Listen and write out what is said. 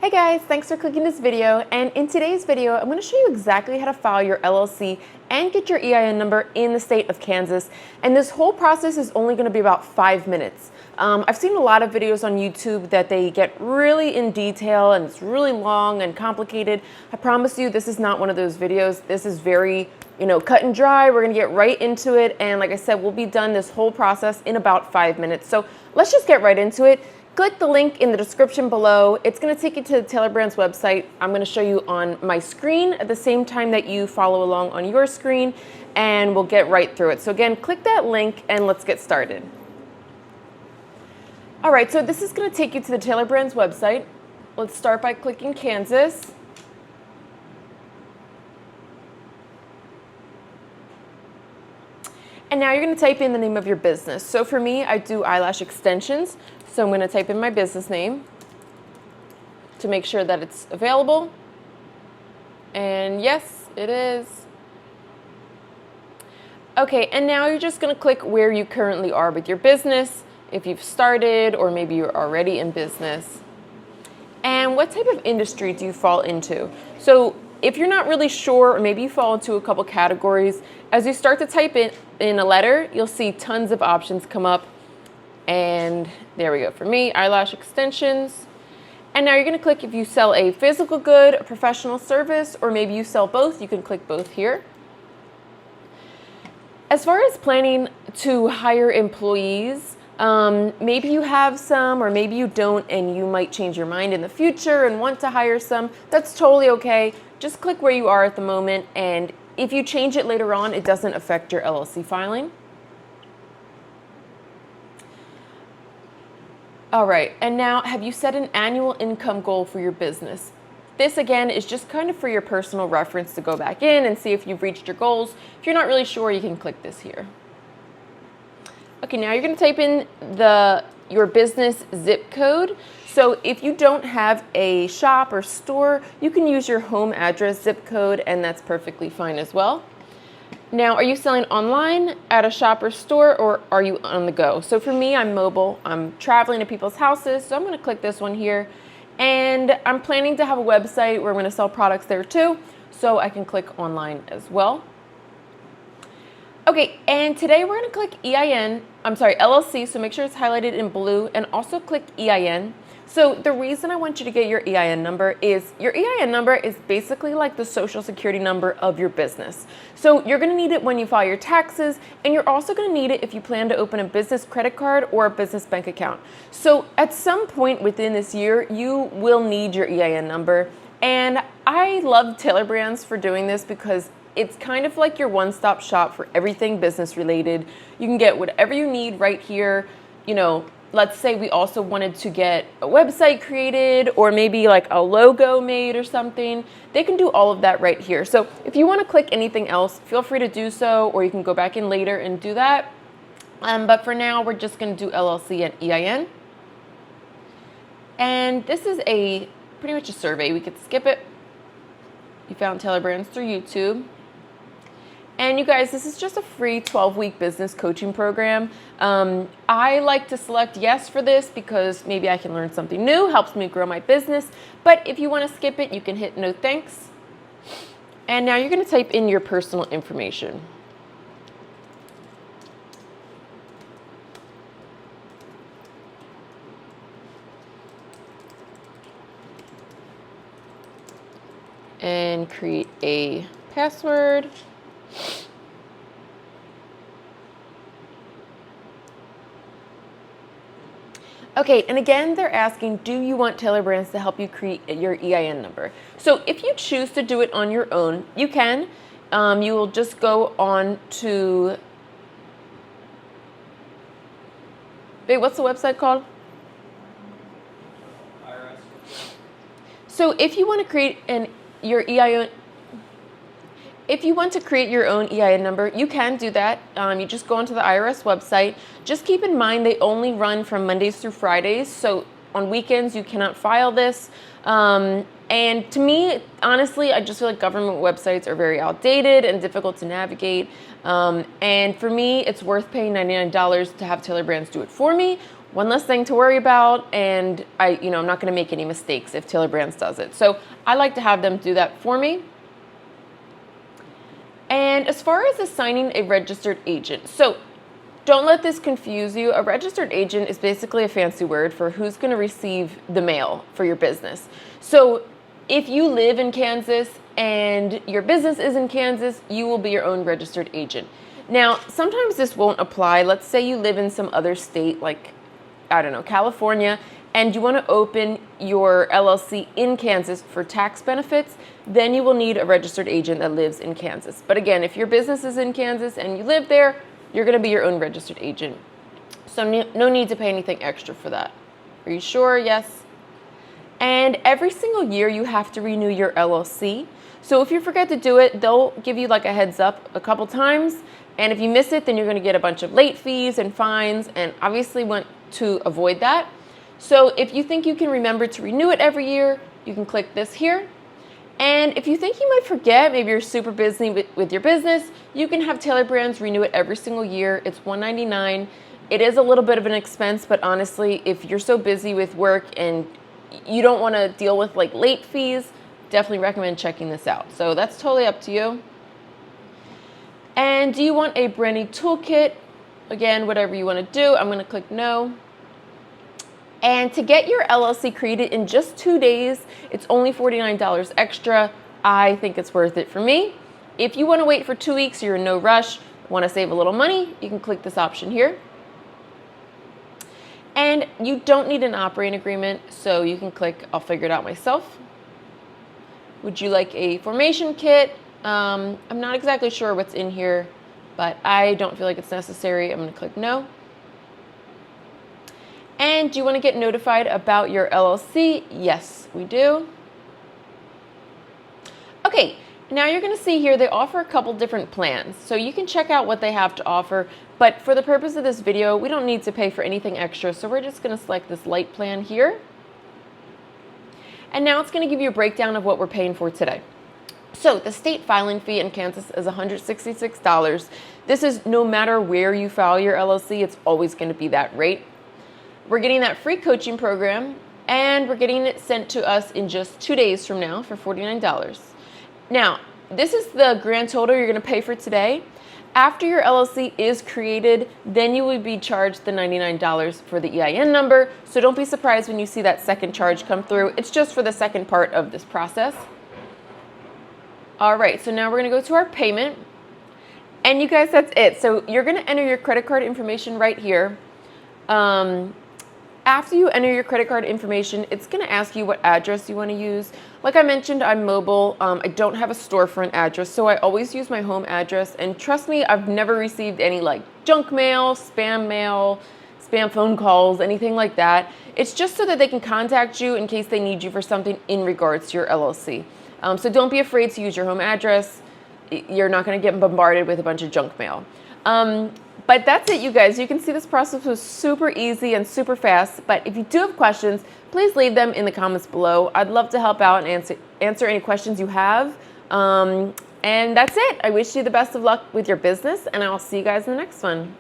Hey guys, thanks for clicking this video, and in today's video I'm going to show you exactly how to file your LLC and get your EIN number in the state of Kansas, and this whole process is only going to be about 5 minutes. I've seen a lot of videos on YouTube that they get really in detail and it's really long and complicated. I promise you this is not one of those videos. This is very, cut and dry. We're going to get right into it, and like I said, we'll be done this whole process in about 5 minutes. So let's just get right into it. Click the link in the description below. It's going to take you to the Taylor Brands website. I'm going to show you on my screen at the same time that you follow along on your screen, and we'll get right through it. So again, click that link and let's get started. All right, so this is going to take you to the Taylor Brands website. Let's start by clicking Kansas. And now you're going to type in the name of your business. So for me, I do eyelash extensions. So I'm going to type in my business name to make sure that it's available. And yes, it is. Okay, and now you're just going to click where you currently are with your business, if you've started or maybe you're already in business. And what type of industry do you fall into? So if you're not really sure, or maybe you fall into a couple categories, as you start to type in a letter, you'll see tons of options come up. And there we go. For me, eyelash extensions. And now you're going to click if you sell a physical good, a professional service, or maybe you sell both. You can click both here. As far as planning to hire employees, maybe you have some or maybe you don't, and you might change your mind in the future and want to hire some. That's totally okay. Just click where you are at the moment, and if you change it later on, it doesn't affect your LLC filing. All right, and now have you set an annual income goal for your business? This again is just kind of for your personal reference to go back in and see if you've reached your goals. If you're not really sure, you can click this here. Okay, now you're going to type in your business zip code. So if you don't have a shop or store, you can use your home address zip code, and that's perfectly fine as well. Now, are you selling online at a shop or store, or are you on the go? So for me, I'm mobile. I'm traveling to people's houses, so I'm going to click this one here. And I'm planning to have a website where I'm going to sell products there too, so I can click online as well. Okay, and today we're going to click LLC, so make sure it's highlighted in blue, and also click EIN. So the reason I want you to get your EIN number is your EIN number is basically like the social security number of your business. So you're going to need it when you file your taxes, and you're also going to need it if you plan to open a business credit card or a business bank account. So at some point within this year, you will need your EIN number. And I love Taylor Brands for doing this because it's kind of like your one-stop shop for everything business related. You can get whatever you need right here. Let's say we also wanted to get a website created or maybe like a logo made or something. They can do all of that right here. So if you want to click anything else, feel free to do so, or you can go back in later and do that. But for now, we're just going to do LLC and EIN. And this is pretty much a survey. We could skip it. You found Taylor Brands through YouTube. And you guys, this is just a free 12-week business coaching program. I like to select yes for this because maybe I can learn something new, helps me grow my business. But if you want to skip it, you can hit no thanks. And now you're going to type in your personal information. And create a password. Okay, and again, they're asking, do you want Taylor Brands to help you create your EIN number? So if you choose to do it on your own, you can. You will just go on to, what's the website called? IRS. So if you want to create your EIN, if you want to create your own EIN number, you can do that. You just go onto the IRS website. Just keep in mind they only run from Mondays through Fridays, so on weekends you cannot file this. And to me, honestly, I just feel like government websites are very outdated and difficult to navigate. And for me, it's worth paying $99 to have Taylor Brands do it for me, one less thing to worry about, and I'm not going to make any mistakes if Taylor Brands does it. So I like to have them do that for me. And as far as assigning a registered agent, so don't let this confuse you. A registered agent is basically a fancy word for who's going to receive the mail for your business. So if you live in Kansas and your business is in Kansas, you will be your own registered agent. Now, sometimes this won't apply. Let's say you live in some other state, like, I don't know, California, and you want to open your LLC in Kansas for tax benefits, then you will need a registered agent that lives in Kansas. But again, if your business is in Kansas and you live there, you're going to be your own registered agent. So no need to pay anything extra for that. Are you sure? Yes. And every single year you have to renew your LLC. So if you forget to do it, they'll give you like a heads up a couple times. And if you miss it, then you're going to get a bunch of late fees and fines, and obviously want to avoid that. So if you think you can remember to renew it every year, you can click this here. And if you think you might forget, maybe you're super busy with your business, you can have Taylor Brands renew it every single year. It's $199. It is a little bit of an expense, but honestly, if you're so busy with work and you don't want to deal with like late fees, definitely recommend checking this out. So that's totally up to you. And do you want a brand new toolkit? Again, whatever you want to do. I'm going to click no. And to get your LLC created in just 2 days, it's only $49 extra. I think it's worth it for me. If you want to wait for 2 weeks, you're in no rush, want to save a little money, you can click this option here. And you don't need an operating agreement, so you can click, I'll figure it out myself. Would you like a formation kit? I'm not exactly sure what's in here, but I don't feel like it's necessary. I'm going to click no. And do you want to get notified about your LLC? Yes, we do. Okay, now you're going to see here they offer a couple different plans. So you can check out what they have to offer, but for the purpose of this video, we don't need to pay for anything extra. So we're just going to select this light plan here. And now it's going to give you a breakdown of what we're paying for today. So the state filing fee in Kansas is $166. This is no matter where you file your LLC, it's always going to be that rate. We're getting that free coaching program, and we're getting it sent to us in just 2 days from now for $49. Now, this is the grand total you're going to pay for today. After your LLC is created, then you will be charged the $99 for the EIN number. So don't be surprised when you see that second charge come through. It's just for the second part of this process. All right, so now we're going to go to our payment. And you guys, that's it. So you're going to enter your credit card information right here. After you enter your credit card information, it's going to ask you what address you want to use. Like I mentioned, I'm mobile. I don't have a storefront address, so I always use my home address. And trust me, I've never received any like junk mail, spam phone calls, anything like that. It's just so that they can contact you in case they need you for something in regards to your LLC. So don't be afraid to use your home address. You're not going to get bombarded with a bunch of junk mail. But that's it, you guys. You can see this process was super easy and super fast. But if you do have questions, please leave them in the comments below. I'd love to help out and answer any questions you have. And that's it. I wish you the best of luck with your business, and I'll see you guys in the next one.